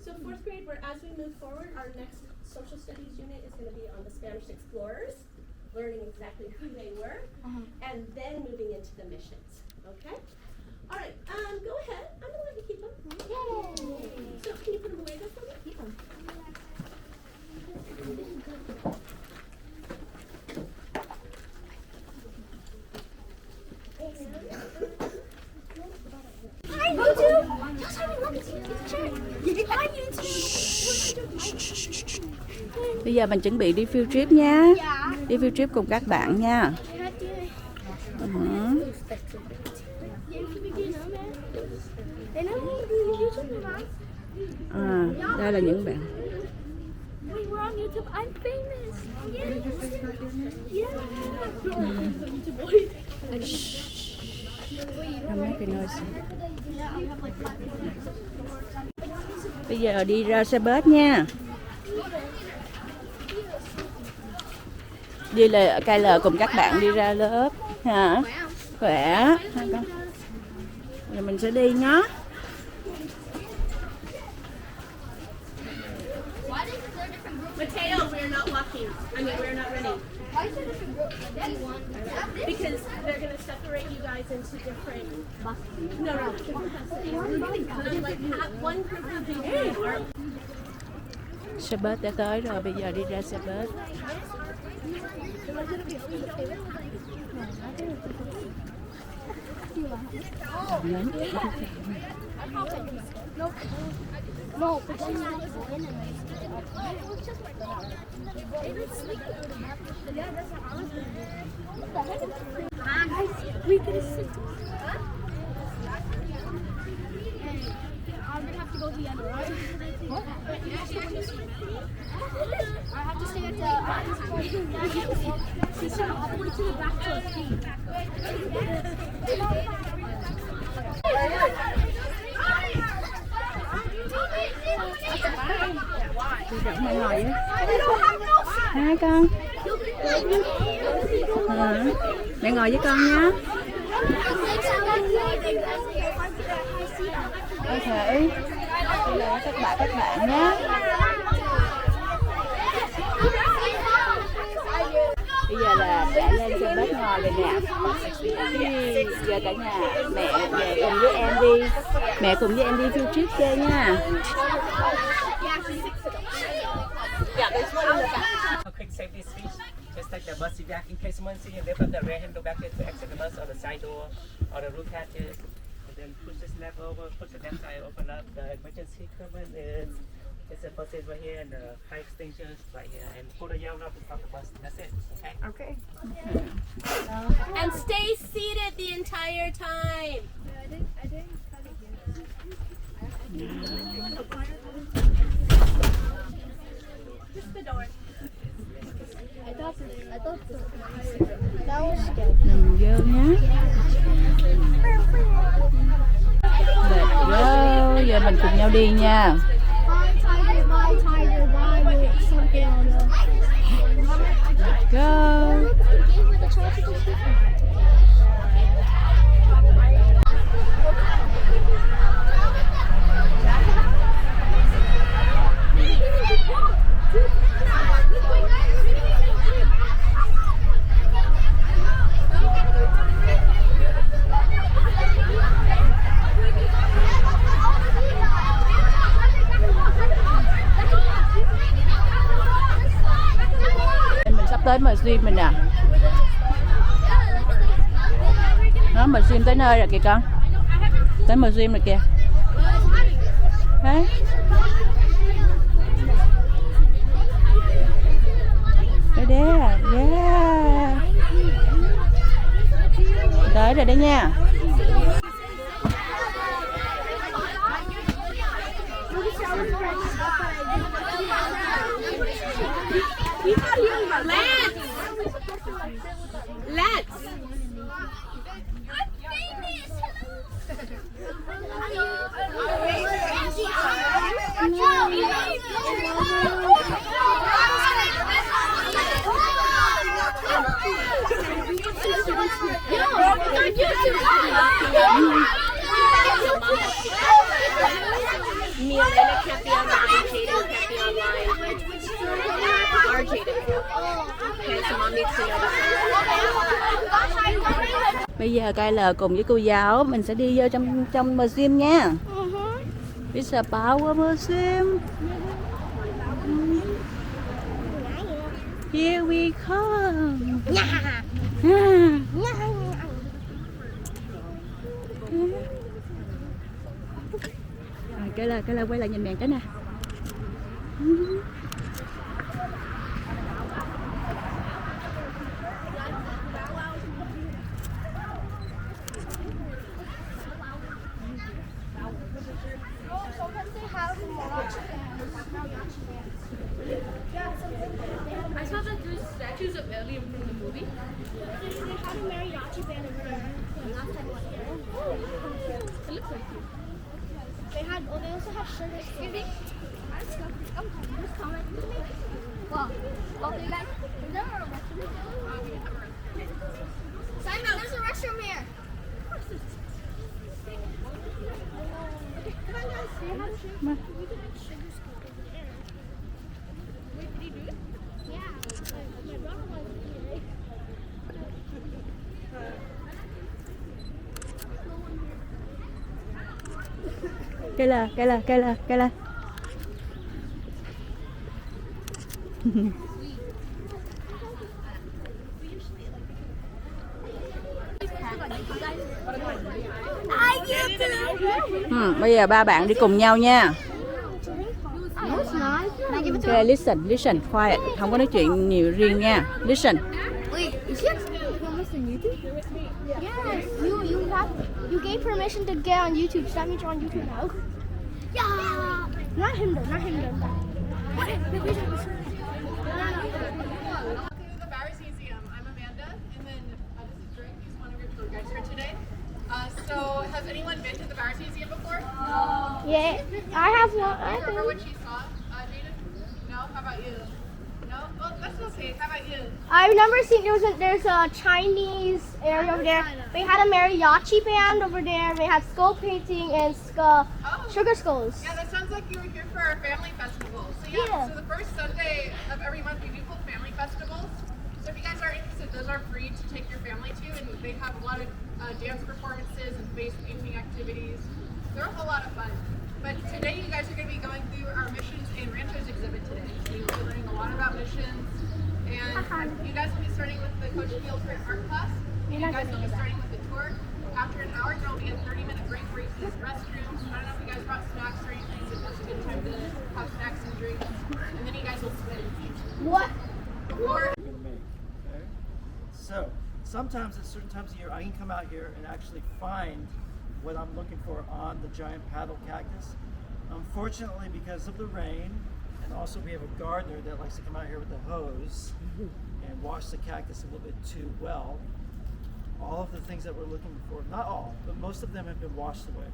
So fourth grade, as we move forward, our next social studies unit is going to be on the Spanish explorers, learning exactly who they were, and then moving into the missions. Okay? All right, go ahead. I'm going to let you keep them. Yay! So can you put them away there for me? Keep them. Hi, YouTube! Bây giờ mình chuẩn bị đi field trip nha. Đi field trip cùng các bạn nha. Đây là những bạn. Bây giờ đi ra xe bus nha. Đi là KL cùng các bạn đi ra lớp hả? Khỏe. Rồi mình sẽ đi nhé. Mateo, we're not walking. I mean, we're not running. Why is it different groups? Because they're going to separate you guys into different buses. No, different buses. Like one group will be here. Xe bus đã tới rồi, bây giờ đi ra xe bus. No, but then you have to go in and we can sit. I'm gonna have to go to the end, right? What? I have to stay at the all the way to the back to the feet. Mẹ ngồi á. Hai con. Mẹ ngồi với con nhé. Ok. Bây giờ các bạn nhé. Bây giờ là đã lên xe bus ngồi rồi nè. Giờ cả nhà mẹ về cùng với em đi. Mẹ cùng với em đi field trip chơi nha. Yeah, there's one in the back. A quick safety speech, just like the bus evac. In case someone sees you, lift up the rear handle back to exit the bus or the side door or the roof hatches. And then push this lever over, push the left side, open up. The emergency equipment is it's a first aid right here and the fire extinguishers right here. And pull the yellow up to stop the bus. That's it. Okay? Okay. And stay seated the entire time. I didn't cut it yet. Just the door. I thought that was scary. Nằm vô nhé. Let's go. Giờ mình cùng nhau đi nha. Bye tiger, bye something on the. Let's go. Tới mà swim mình nè. Nó mà swim tới nơi rồi kìa con. Tới mà swim rồi kìa. Đấy. Tới đấy à. Yeah. Tới rồi đấy nha. Let's. Mia, can't be on Bây giờ Cây L cùng với cô giáo mình sẽ đi vô trong museum nha. It's a power museum. Here we come. Cây L quay lại nhìn mẹ cái nè. I saw that there's statues of Elliot from the movie. They had a mariachi band over there last time I was here. It looks like you. They also had sugar skating. Just comment with me. Well, do you guys, is there a restroom? Simon, there's a restroom here. Okay, come on guys, do you have a sugar? We can have sugar skating in the air. Wait, did he do it? Yeah, my brother was here. Cây L. Bây giờ ba bạn đi cùng nhau nha. No, it's not. Can I give it to Okay, listen, quiet. Không có nói chuyện nhiều riêng nha. Listen. Wait, is he on YouTube? Yes, you gave permission to get on YouTube, so that means you're on YouTube now. Yeah! Not him though. Welcome to the Bowers Museum. I'm Amanda, and then this is Drake. He's one of your tour guides for today. So, has anyone been to the Bowers Museum before? Yeah, I have one. Do you remember what you saw, Jaden? No? How about you? No? Well, that's okay. How about you? I remember seeing there's a Chinese area over there. They had a mariachi band over there. They had skull painting and sugar skulls. Yeah, that sounds like you were here for our family festival. So so the first Sunday of every month we do hold family festivals. So if you guys are interested, those are free to take your family to, and they have a lot of dance performances and face painting activities. They're a whole lot of fun. But today you guys are going to be going through our missions and ranchos exhibit today. So you'll be learning a lot about missions. And you guys will be starting with the Coach Fields art class. And you guys will be starting with the tour. After an hour, there will be a 30-minute break where you can use restrooms. I don't know if you guys brought snacks or anything, but that's a good time to have snacks and drinks. And then you guys will swim. What? Or Okay. So sometimes at certain times of year I can come out here and actually find what I'm looking for on the giant paddle cactus. Unfortunately, because of the rain, and also we have a gardener that likes to come out here with a hose and wash the cactus a little bit too well, all of the things that we're looking for, not all, but most of them have been washed away.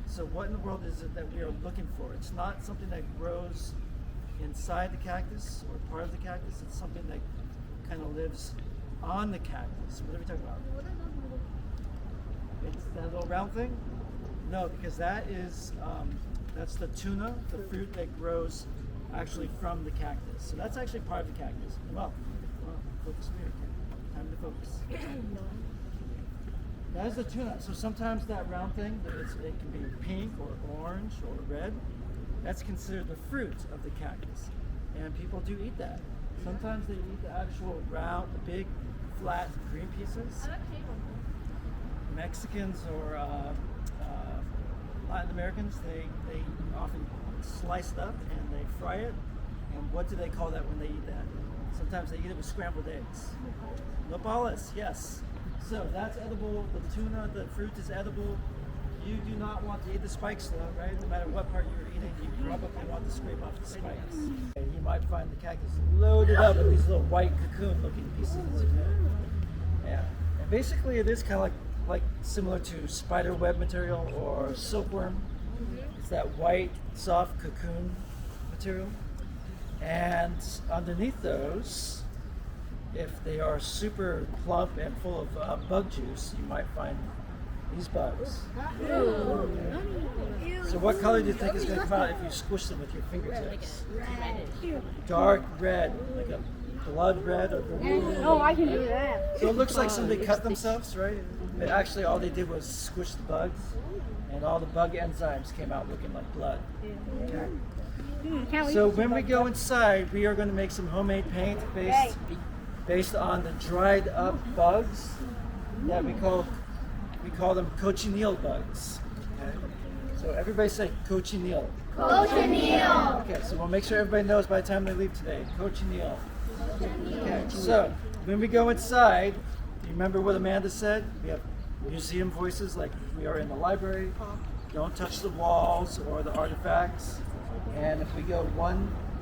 So what in the world is it that we are looking for? It's not something that grows inside the cactus or part of the cactus. It's something that kind of lives on the cactus. What are we talking about? It's that little round thing? No, because that is, that's the tuna, the fruit that grows actually from the cactus. So that's actually part of the cactus. Well, focus here. Time to focus. That is the tuna. So sometimes that round thing, it can be pink or orange or red. That's considered the fruit of the cactus. And people do eat that. Sometimes they eat the actual round, the big, flat green pieces. Mexicans or Latin Americans, they often slice it up and they fry it. And what do they call that when they eat that? Sometimes they eat it with scrambled eggs. Nopales, yes. So that's edible. The tuna, the fruit is edible. You do not want to eat the spikes though, right? No matter what part you're eating, you probably want to scrape off the spikes. And you might find the cactus loaded up with these little white cocoon-looking pieces. Yeah. And basically, it is kind of like similar to spider web material or silkworm. It's that white, soft cocoon material. And underneath those, if they are super plump and full of bug juice, you might find these bugs. So what color do you think is going to come out if you squish them with your fingertips? Dark red, like a blood red or blue. Oh, I can do that. So it looks like somebody cut themselves, right? But actually all they did was squish the bugs, and all the bug enzymes came out looking like blood. Okay. Can't wait So to see when we bugs. go inside, we are going to make some homemade paint based on the dried up bugs that we call them cochineal bugs. Okay. So everybody say cochineal. Cochineal. Okay, so we'll make sure everybody knows by the time they leave today. Cochineal. Okay, so when we go inside, do you remember what Amanda said? We have museum voices like we are in the library. Don't touch the walls or the artifacts. And if we go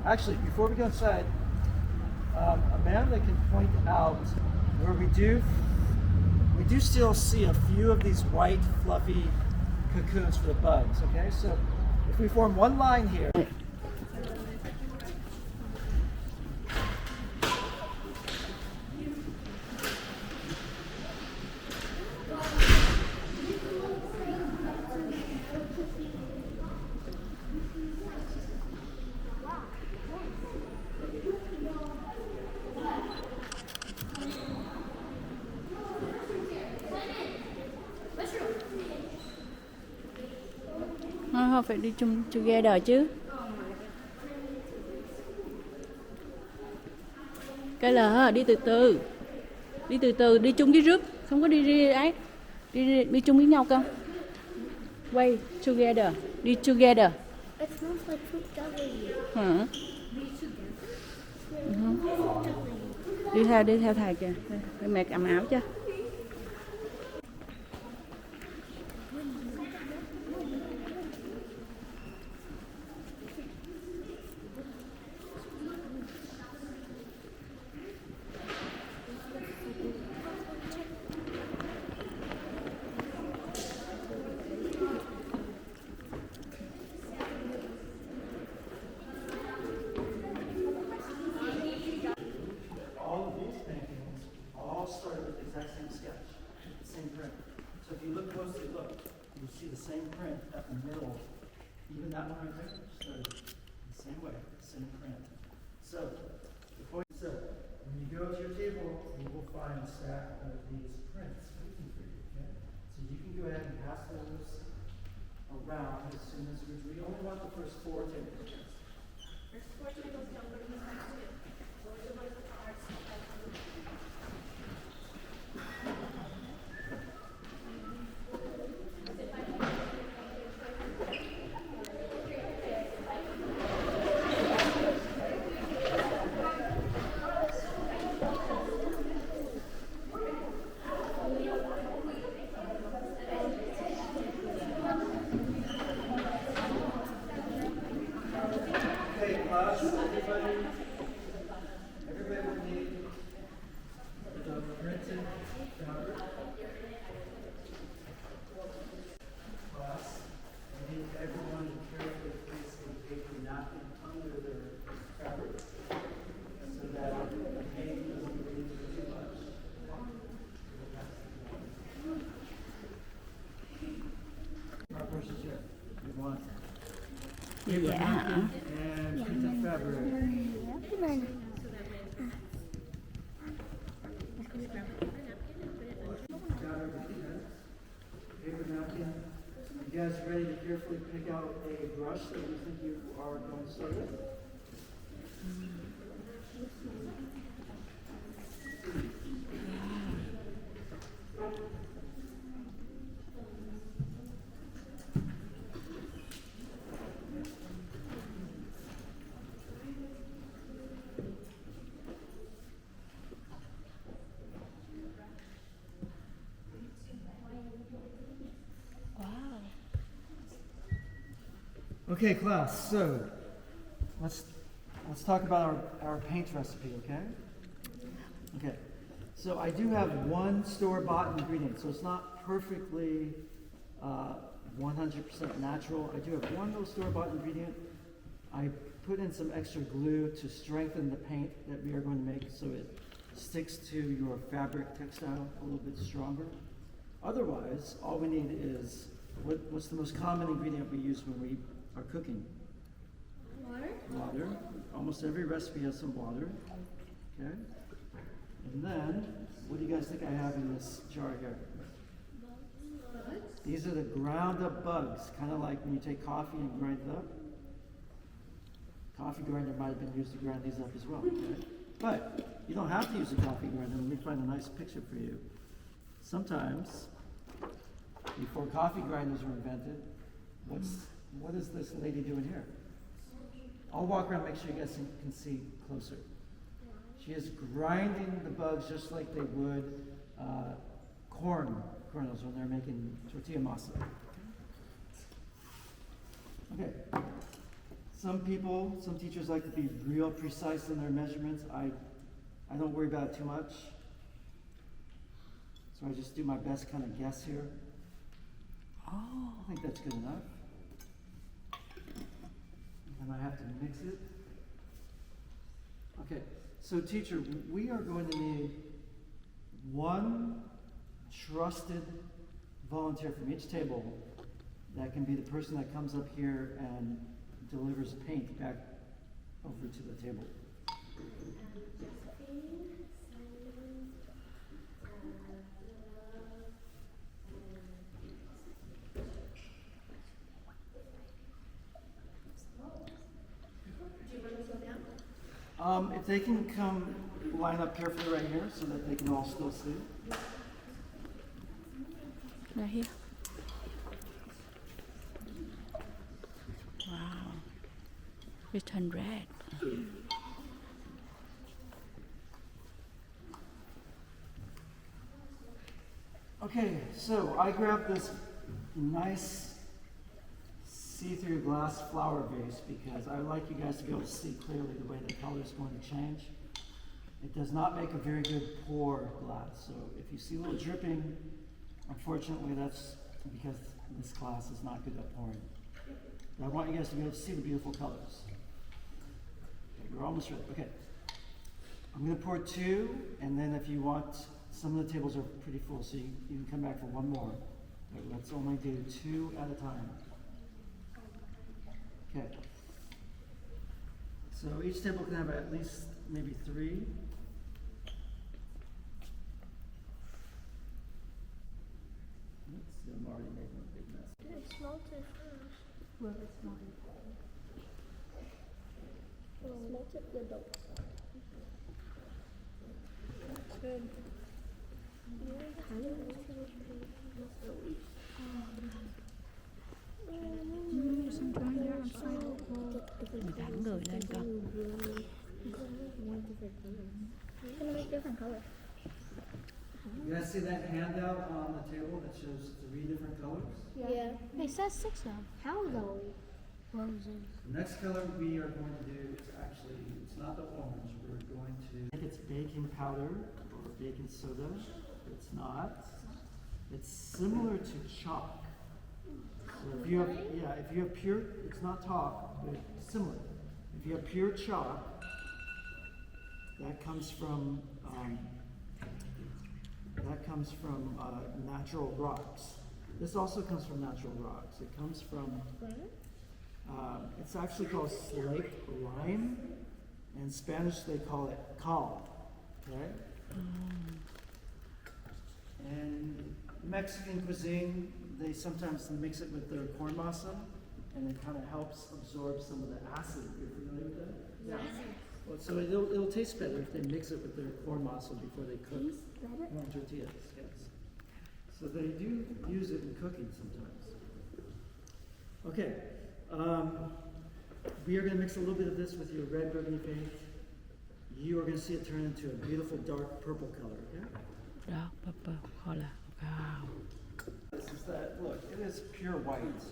actually before we go inside, Amanda can point out where we do still see a few of these white fluffy cocoons for the bugs, okay? So if we form one line here, Không phải đi chung together chứ. Cái là đi từ từ. Đi chung với group, không có đi ấy. Đi chung với nhau cơ. Wait, together. Đi together. It smells like fruit jelly. Hả? Đi theo thầy kìa. Đây, mẹ cầm áo cho. all of these paintings all started with the exact same sketch, the same print. So if you look closely, you'll see the same print at the middle. Even that one right there started the same way, same print. So when you go to your table, you will find a stack of these prints waiting for you. Okay? So you can go ahead and pass those around as soon as we only want the first 4 table prints. Okay, class, everybody will need the printed fabric. Class, I need everyone to carefully place a paper napkin under their fabric so that the paint doesn't bleed too much. Our first is here. We want paper napkin and printed fabric. Paper napkin. You guys ready to carefully pick out a brush that you think you are going to start with? Okay, class, so let's talk about our paint recipe, okay? Okay, so I do have one store-bought ingredient, so it's not perfectly 100% natural. I do have one little store-bought ingredient. I put in some extra glue to strengthen the paint that we are going to make so it sticks to your fabric textile a little bit stronger. Otherwise, all we need is, what's the most common ingredient we use when we are cooking? Water. Water. Almost every recipe has some water. Okay? And then, what do you guys think I have in this jar here? These are the ground up bugs, kind of like when you take coffee and grind it up. Coffee grinder might have been used to grind these up as well. Okay? But you don't have to use a coffee grinder. Let me find a nice picture for you. Sometimes, before coffee grinders were invented, what is this lady doing here? I'll walk around, make sure you guys can see closer. She is grinding the bugs just like they would corn kernels when they're making tortilla masa. Okay. Some teachers like to be real precise in their measurements. I don't worry about it too much. So I just do my best kind of guess here. Oh, I think that's good enough. And I have to mix it. Okay, so teacher, we are going to need one trusted volunteer from each table that can be the person that comes up here and delivers paint back over to the table. If they can come line up carefully right here so that they can all still see. Right here. Wow. Written red. Okay, so I grabbed this nice see-through glass flower vase because I like you guys to be able to see clearly the way the color is going to change. It does not make a very good pour glass, so if you see a little dripping, unfortunately that's because this glass is not good at pouring. But I want you guys to be able to see the beautiful colors. Okay, we're almost ready. Okay, I'm going to pour 2, and then if you want, some of the tables are pretty full, so you can come back for one more. But let's only do 2 at a time. Okay. So each table can have at least maybe 3. Let's see, I'm already making a big mess. It smelt it first. Well, it's not. Smelt it good though. That's good. Thẳng người lên con. Gonna make different colors. You guys see that handout on the table that shows 3 different colors? Yeah. It says 6 though. How though? Roses. The next color we are going to do is actually, it's not the orange. We're going to, I think it's baking powder or baking soda. It's not. It's similar to chalk. So if you have, if you have pure, it's not talk, but it's similar. If you have pure chalk, that comes from natural rocks. This also comes from natural rocks. It comes from, it's actually called slate lime. In Spanish, they call it cal. Okay? And Mexican cuisine, they sometimes mix it with their corn masa, and it kind of helps absorb some of the acid. You're familiar with that? Yeah. Well, so it'll taste better if they mix it with their corn masa before they cook tortillas. Yes. So they do use it in cooking sometimes. Okay. We are going to mix a little bit of this with your red burgundy paint. You are going to see it turn into a beautiful dark purple color. Okay? Dark purple color. Wow. This is that, look, it is pure white.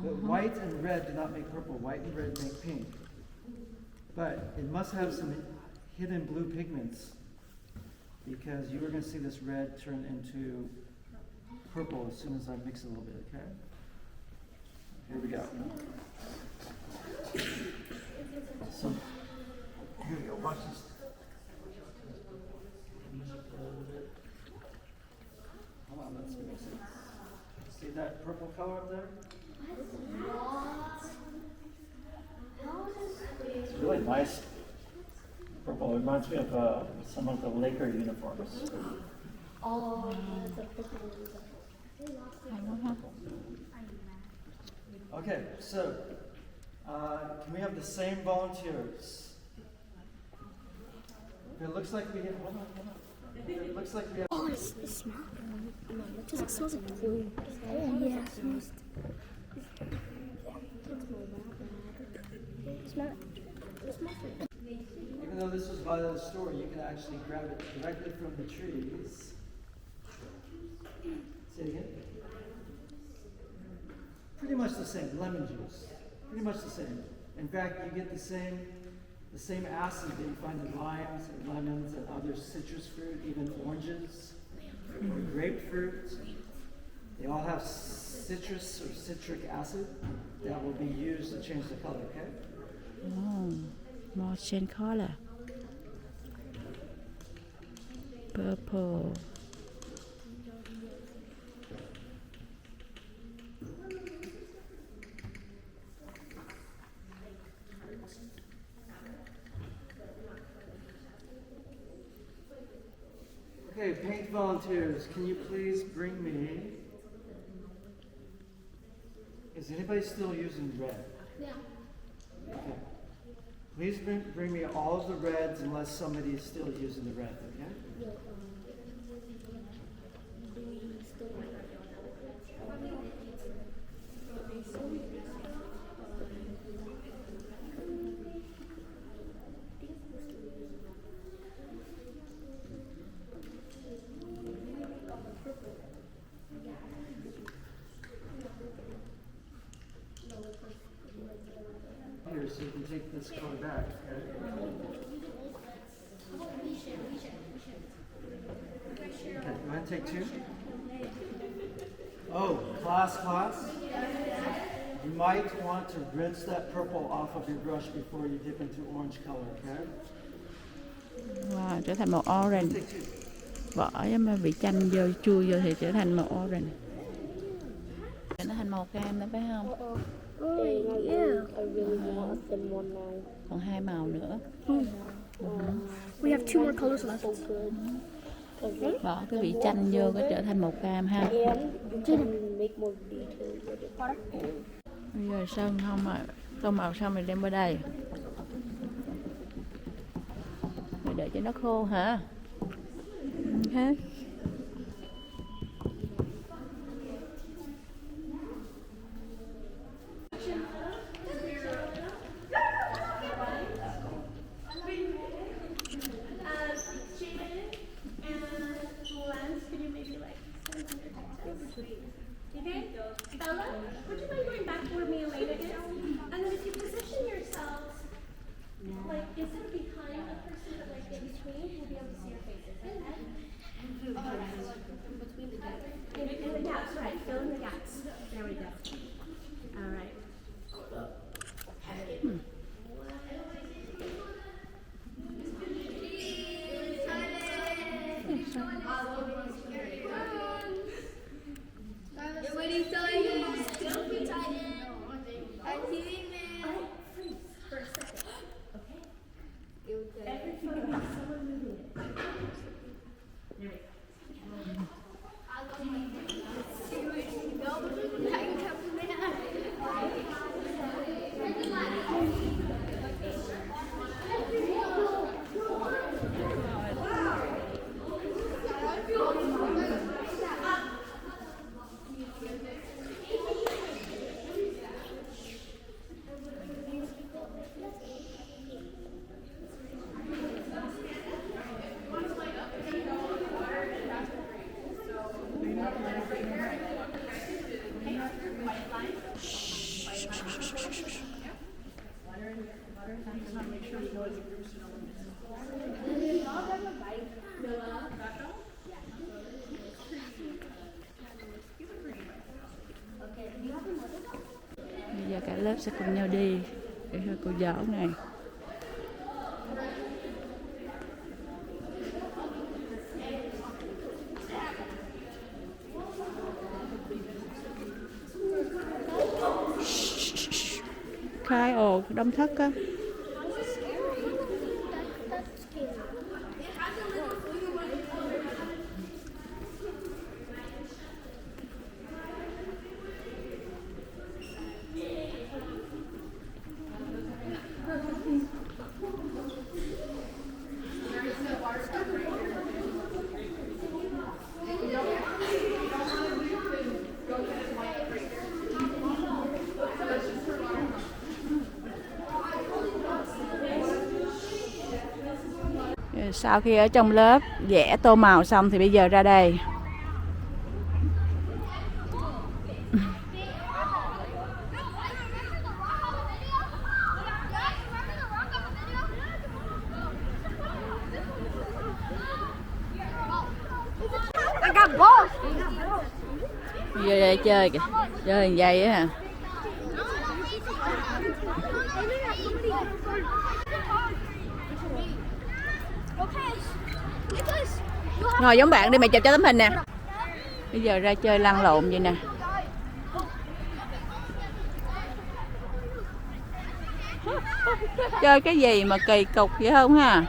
But white and red do not make purple. White and red make pink. But it must have some hidden blue pigments because you are going to see this red turn into purple as soon as I mix it a little bit, okay? Here we go. So, here we go. Watch this. Hold on, let's mix it. See that purple color up there? It's really nice. purple. It reminds me of some of the Laker uniforms. Oh, that's a purple Hay quá ha. Okay, so can we have the same volunteers? It looks like we have. Hold on. It looks like we have. Oh, it smells. It smells like glue. Oh, yeah, it smells. Smell it. It smells like. Even though this was by the store, you can actually grab it directly from the trees. Say it again. Pretty much the same, lemon juice. Pretty much the same. In fact, you get the same acid that you find in limes and lemons and other citrus fruit, even oranges, or grapefruit. They all have citrus or citric acid that will be used to change the color, okay? Oh, more change color. Purple. Okay, paint volunteers, can you please bring me... Is anybody still using red? Yeah. Okay. Please bring me all of the reds unless somebody is still using the red, okay? Here, so you can take this color back, okay? Okay, go ahead and take two. Oh, class. You might want to rinse that purple off of your brush before you dip into orange color, okay? Wow, trở thành màu orange. Take two. Vỏ mà bị chanh vô chui vô thì trở thành màu orange. Nó thành màu cam đó phải không? Oh, yeah. Còn 2 màu nữa. We have 2 more colors left. Bỏ cái vị chanh vô có trở thành màu cam ha. Bây giờ sơn không à, tô màu xong mình đem qua đây. Rồi để cho nó khô hả? Ok. Bella, would you mind going back where me and Elena is? And then if you position yourselves, like instead of behind the person, but like in between, you'll be able to see your faces. Between the gaps. In the gaps, right. Fill in the gaps. There we go. All right. Bây giờ cả lớp sẽ cùng nhau đi để cho cô giáo này. Khai ồ, đông thất á. Sau khi ở trong lớp vẽ tô màu xong thì bây giờ ra đây. I got balls. Giờ đây chơi kìa. Chơi vậy á hả? Ngồi giống bạn đi, mày chụp cho tấm hình nè. Bây giờ ra chơi lăn lộn vậy nè. Chơi cái gì mà kỳ cục vậy không ha?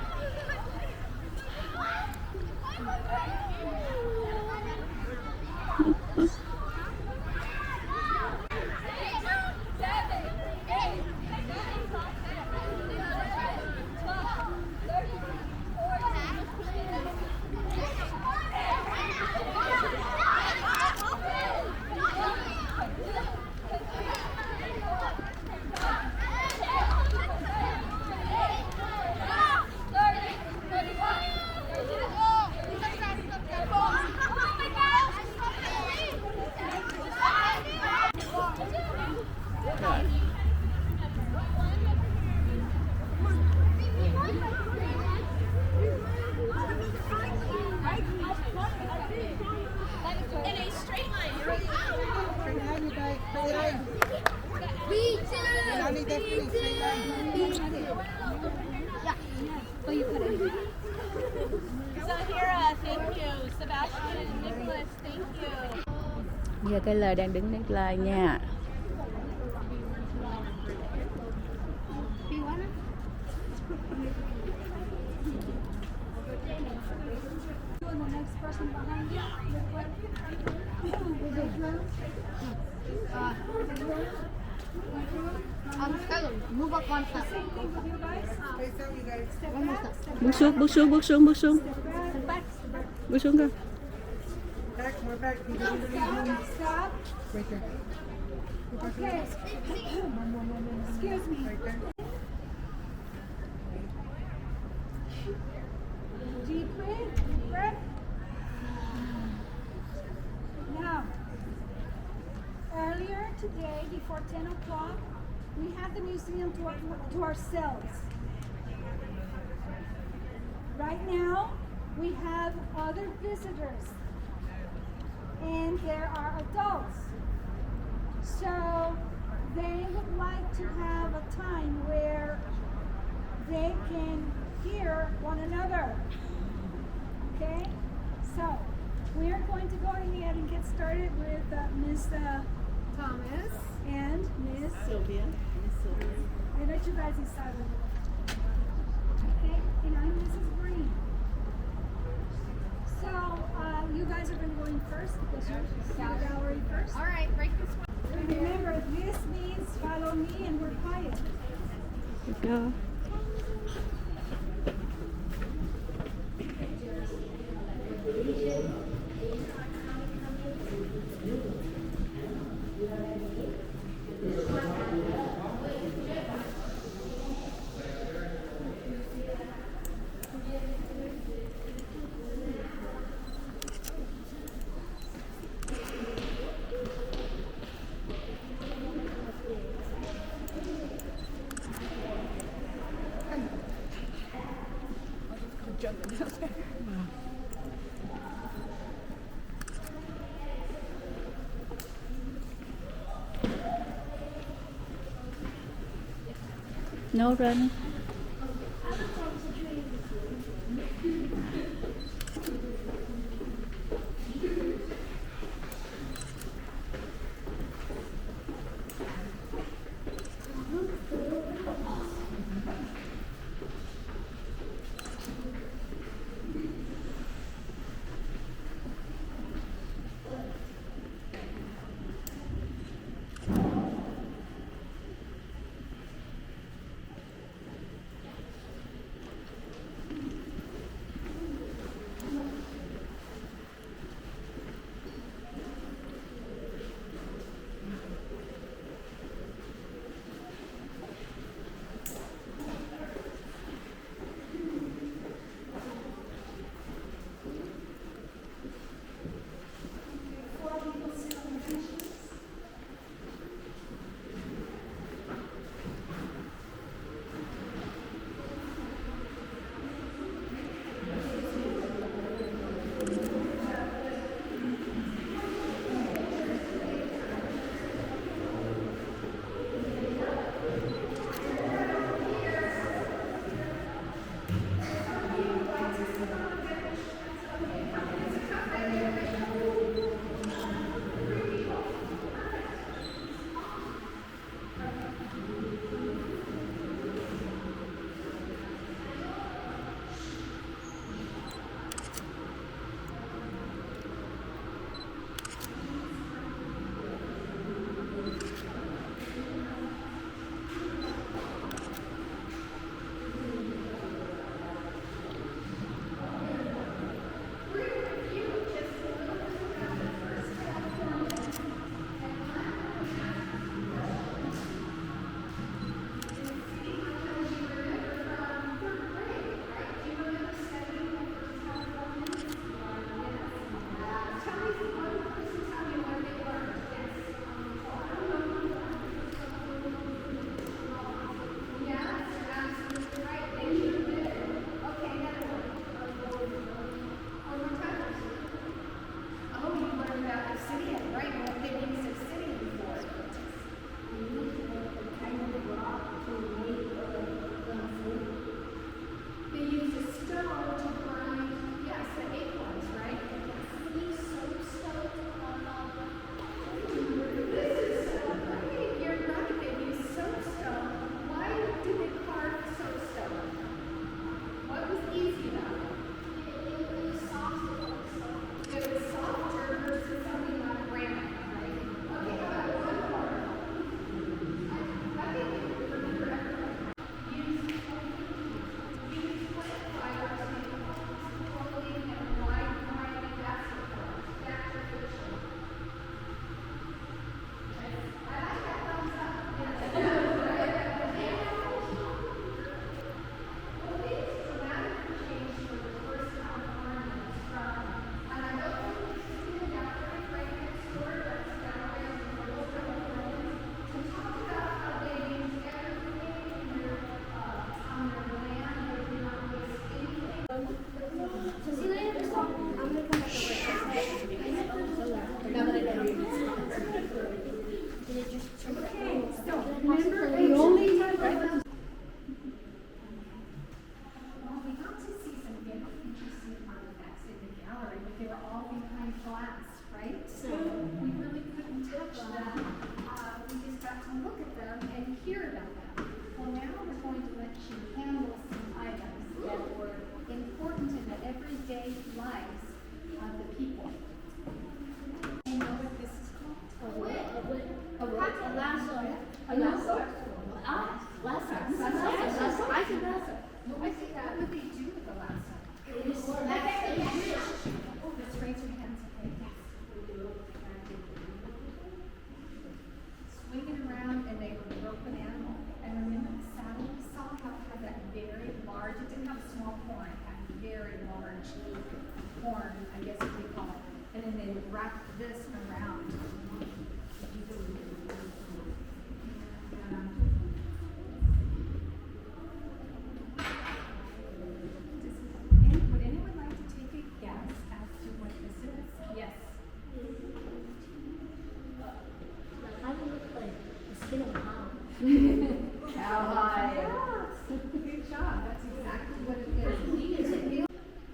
Giờ cái lời đang đứng nét like nha. Move up one step. Bước xuống, bước xuống, bước xuống, bước xuống. Bước xuống con. Okay. Excuse me. Deep breath. Now, earlier today, before 10 o'clock, we had the museum to ourselves. Right now, we have other visitors, and there are adults. So they would like to have a time where they can hear one another. Okay? So we're going to go ahead and get started with Miss Thomas and Miss Sylvia. And let you guys decide. Okay? And I'm Mrs. Green. So you guys are going to go in first because you're gallery first. All right, break this one. Remember, this means follow me and we're quiet. Go. No run. cowhide. Good job. That's exactly what it is.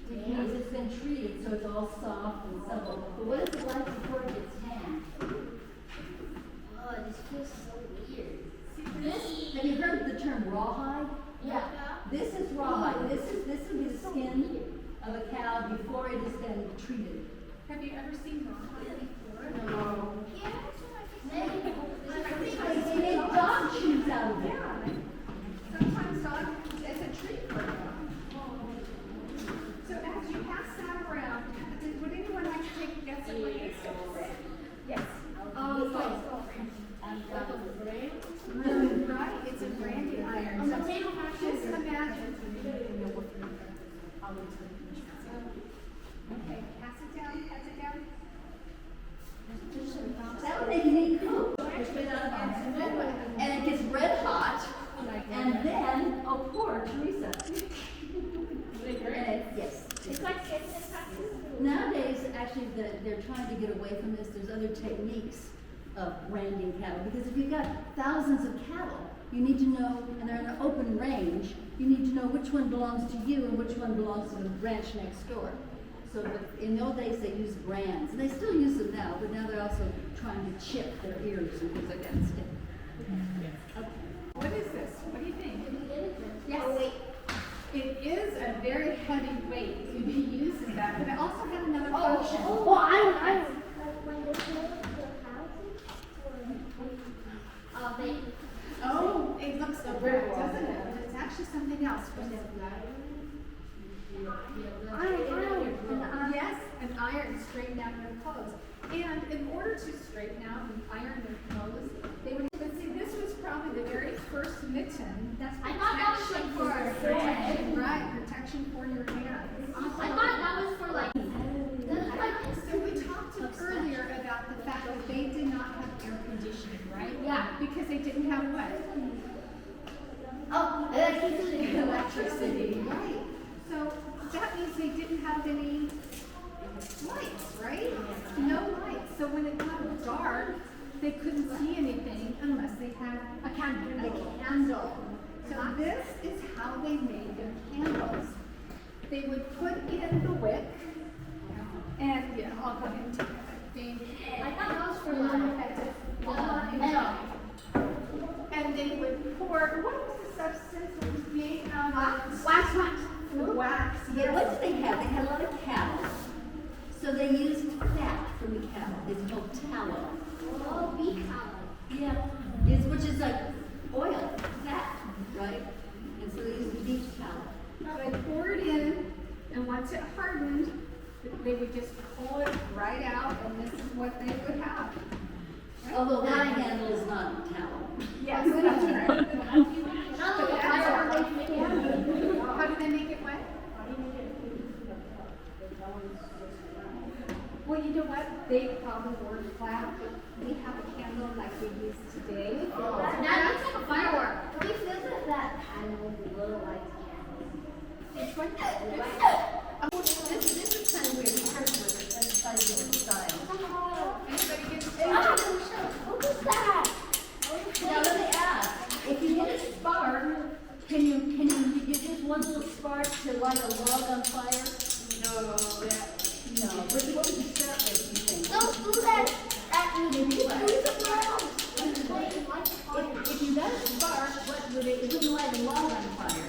Because it's been treated, so it's all soft and supple. But what is it like before it gets tanned? Oh, this feels so weird. Have you heard the term rawhide? Yeah. This is rawhide. This would be the skin of a cow before it has been treated. Have you ever seen rawhide before? No. Yeah, They make dog shoes out of it. Sometimes dog is a treat for them. So as you pass that around, would anyone like to get some of this? Yes. Right, it's a branding iron. So just imagine. Okay, pass it down, pass it down. That would make a neat coat. And it gets red hot. And then, oh, poor Teresa. Yes. It's like instant tattoos. Nowadays, actually, they're trying to get away from this. There's other techniques of branding cattle. Because if you've got thousands of cattle, you need to know, and they're in an open range, you need to know which one belongs to you and which one belongs to the ranch next door. So in the old days, they used brands. And they still use them now, but now they're also trying to chip their ears and things like that instead. What is this? What do you think? Yes. It is a very heavy weight to be used in that, but it also had another function. Oh, I don't. Oh, it looks so red, doesn't it? But it's actually something else. What is it? Yes, an iron to straighten out their clothes. And in order to straighten out and iron their clothes, they would. But see, this was probably the very first mitten. That's I thought that was like for our protection, right? Protection for your hands. I thought that was for like. So we talked earlier about the fact that they did not have air conditioning, right? Yeah. Because they didn't have what? Oh, electricity. Electricity, right. So that means they didn't have any lights, right? No lights. So when it got dark, they couldn't see anything unless they had a candle. So this is how they made their candles. They would put in the wick, and yeah, I'll go ahead and take that thing. I thought that was for like. And they would pour, what was the substance that was made out of? Wax. Wax, yes. What did they have? They had a lot of cattle. So they used fat from the cattle. It's called tallow. Oh, beef tallow. Yeah. Which is like oil, fat, right? And so they used beef tallow. They poured in, and once it hardened, they would just pull it right out, and this is what they would have. Although that handle is not tallow. Yes, that's right. Not the fire they make it. How do they make it wet? Well, you know what? They probably were flat, but we have a candle like we use today. That looks like a firework. At least isn't that kind of little light candles? Which one? This is kind of weird. It's hard with it. That's a slightly different style. Anybody get What was that? Now let me ask, if you get a spark, can you use one little spark to light a log on fire? No. What would you start with, you think? Don't do that. That means If you got a spark, it wouldn't light a log on fire.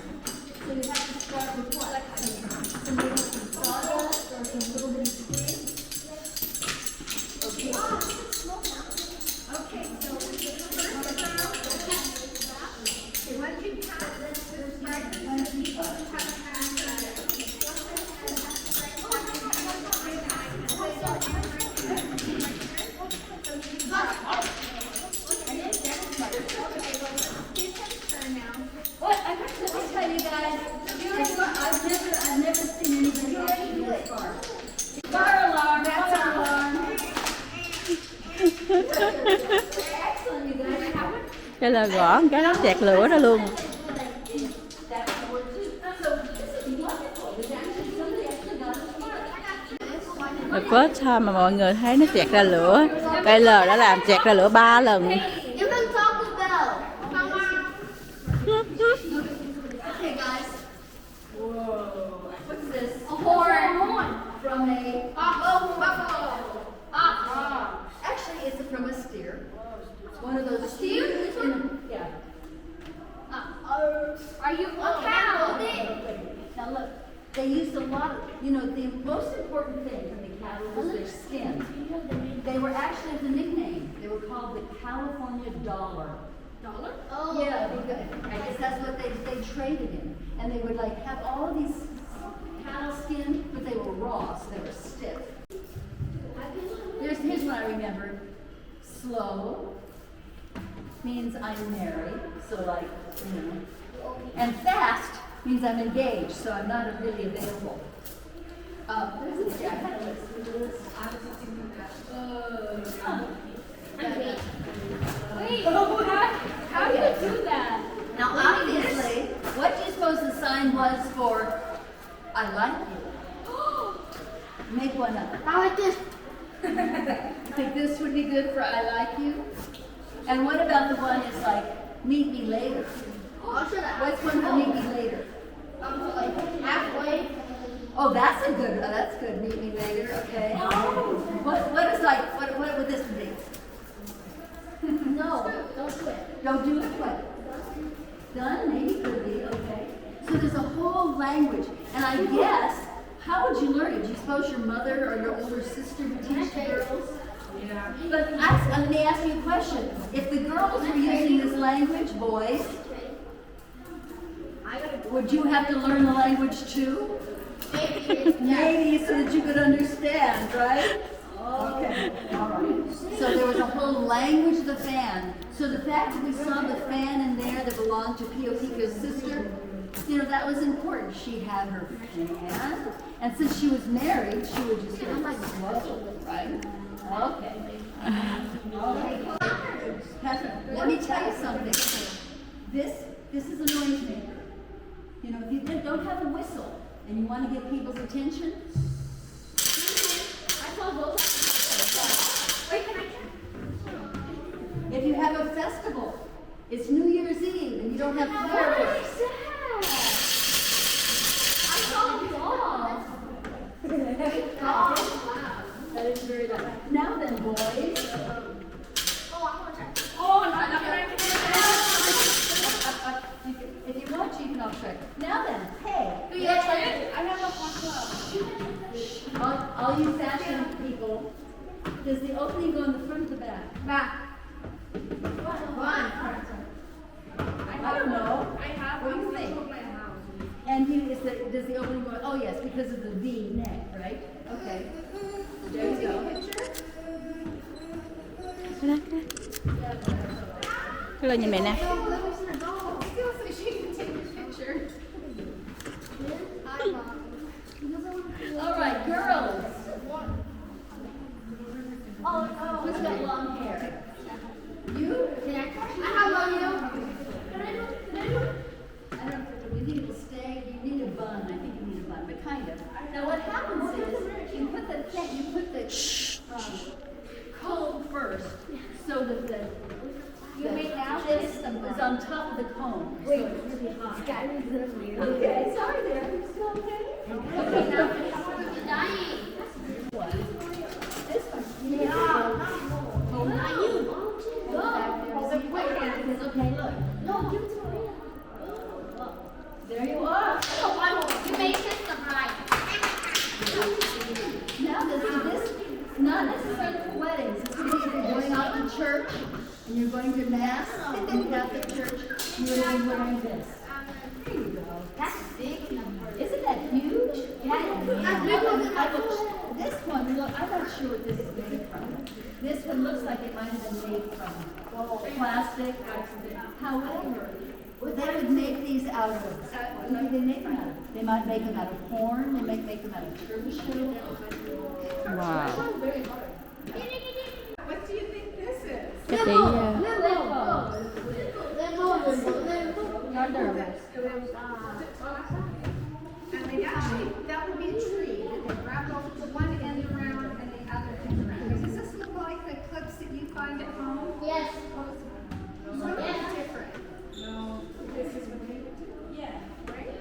So you have to start with what? Maybe some sawdust or some little bit of twig? Okay. Okay, so the first round, once you pass this to the side, once you have What? Let me tell you guys, I've never seen anybody actually do a spark. Fire alarm! That's our alarm! Excellent, you guys. Cái là gõ cái nó chẹt lửa ra luôn. The first time mà mọi người thấy nó chẹt ra lửa, KL đã làm chẹt ra lửa 3 lần. You can talk to Belle. Are you a cow? Now look, they used a lot of, you know, the most important thing for the cattle was their skin. They were actually the nickname. They were called the California dollar. Dollar? Oh. Yeah, I guess that's what they traded in. And they would like have all of these cattle skin, but they were raw, so they were stiff. Here's what I remembered. Slow means I'm married, so like, you know. And fast means I'm engaged, so I'm not really available. There's a list. I had a list. I was just thinking that. Wait, how do you do that? Now, obviously, what do you suppose the sign was for I like you? Make one up. I like this. You think this would be good for I like you? And what about the one that's like meet me later? What's one for meet me later? Like halfway. Oh, that's good. Meet me later. Okay. What is like? What would this be? No, don't do it. Don't do it. What? Done? Maybe could be. Okay. So there's a whole language, and I guess how would you learn it? Do you suppose your mother or your older sister would teach the girls? Yeah. But let me ask you a question. If the girls were using this language, boys, would you have to learn the language too? Maybe so that you could understand, right? Okay, all right. So there was a whole language of the fan. So the fact that we saw the fan in there that belonged to Pio Pico's sister, you know, that was important. She had her fan, and since she was married, she would just go slow, right? Okay. Okay. Catherine, let me tell you something. This is a noisemaker. You know, if you don't have a whistle and you want to get people's attention, if you have a festival, it's New Year's Eve and you don't have fireworks. That is very loud. Now then, boys. If you want, you can all try. Now then, hey. I have a hot club. All you fashion people, does the opening go in the front or the back? Back. I don't know. I have What do you think? And does the opening go? Oh yes, because of the V neck, right? Okay. There you go. Hello nhìn mẹ nè. All right, girls. Who's got long hair? You? I have long hair. I don't know. You need to stay. You need a bun. I think you need a bun, but kind of. Now what happens is you put the comb first, so that the this is on top of the comb. Wait, so it's really hot. Okay, sorry there. You still okay? Okay, now this one. Yeah. Okay, look. No, give it to Maria. There you are. You made system right. Now this is not necessarily for weddings. This is if you're going out to church and you're going to mass in Catholic church, you would be wearing this. There you go. That's big. Isn't that huge? This one, look, I'm not sure what this is made from. This one looks like it might have been made from plastic. However, they would make these out of, what do they make them out of? They might make them out of corn, they might make them out of turtle shell. Wow. What do you think this is? Cái tí And they actually, that would be a tree that they wrap over the one end around and the other end around. Does this look like the clips that you find at home? Yes. Something different. No. This is what they would do? Yeah. Right?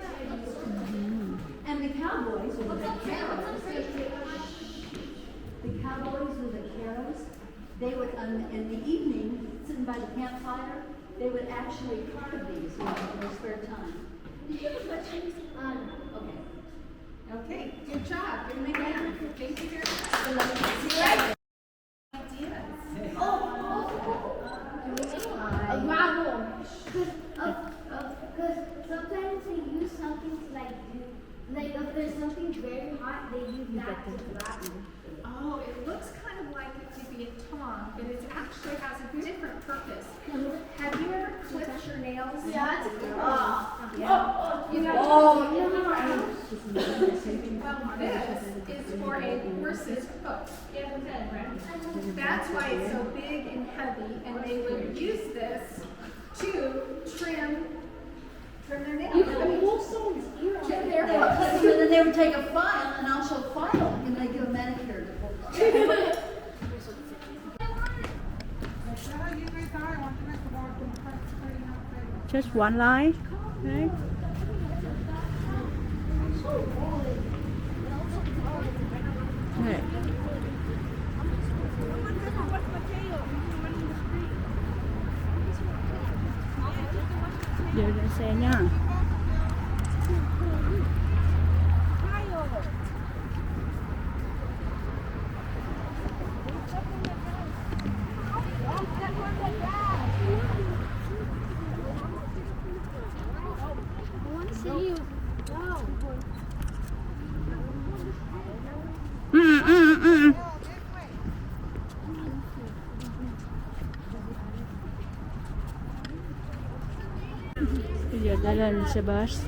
And the cowboys or the vaqueros, they would, in the evening, sitting by the campfire, they would actually carve these in their spare time. Okay, good job. You're gonna make it. Thank you very much. A gravel. Because sometimes they use something to like if there's something very hot, they use that to grab it. Oh, it looks kind of like it could be a tong, but it actually has a different purpose. Have you ever clipped your nails? Yeah. You know, well, this is for a horse's hoof. That's why it's so big and heavy, and they would use this to trim their nails. You can pull someone's ear off. Trim their hooves. And then they would take a file, and I'll show file, and they give a manicure. Just one line. Okay. Okay. Giờ lên xe nha. Bây giờ đã lên xe bus.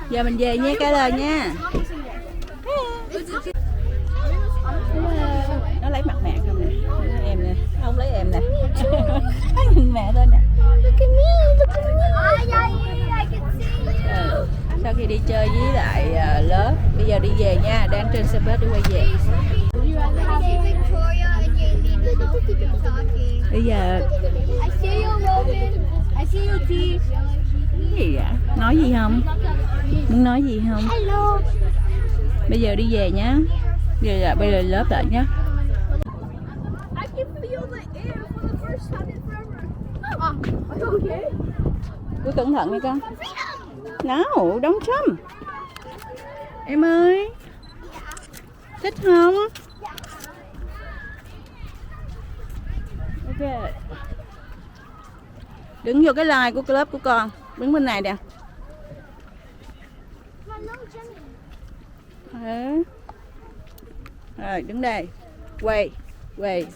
Giờ mình về nha, cả lời nha. Nó lấy mặt mẹ không nè, em nè, nó không lấy em nè. Nhìn mẹ thôi nè. Look at me, look at me. I can see you. Sau khi đi chơi với lại lớp, bây giờ đi về nha, đang trên xe bus để quay về. Victoria and Jamie, but don't keep talking. Bây giờ I see you, Logan. I see you, T. cái gì vậy? Nói gì không? Muốn nói gì không? Hello. Bây giờ đi về nhá. Bây giờ lớp lại nhá. I can feel the air for the first time in forever. Are you okay? Cứ cẩn thận nha con. No, don't jump. Em ơi. Thích không? Ok. Đứng vô cái line của lớp của con. Đứng bên này nè. Rồi, đứng đây. Quay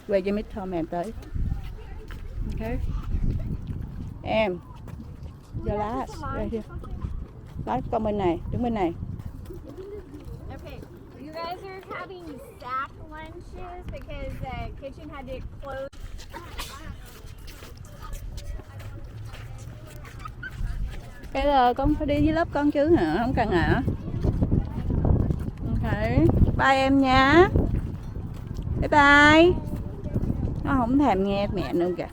cho Mít Tom em tới. Ok. Em. Giờ lá. Đây chưa? Lá con bên này, đứng bên này. Okay, you guys are having sack lunches because the kitchen had to close. Cái là con phải đi với lớp con chứ hả? Không cần hả? Ok, bye em nha. Bye bye. Nó không thèm nghe mẹ nữa kìa.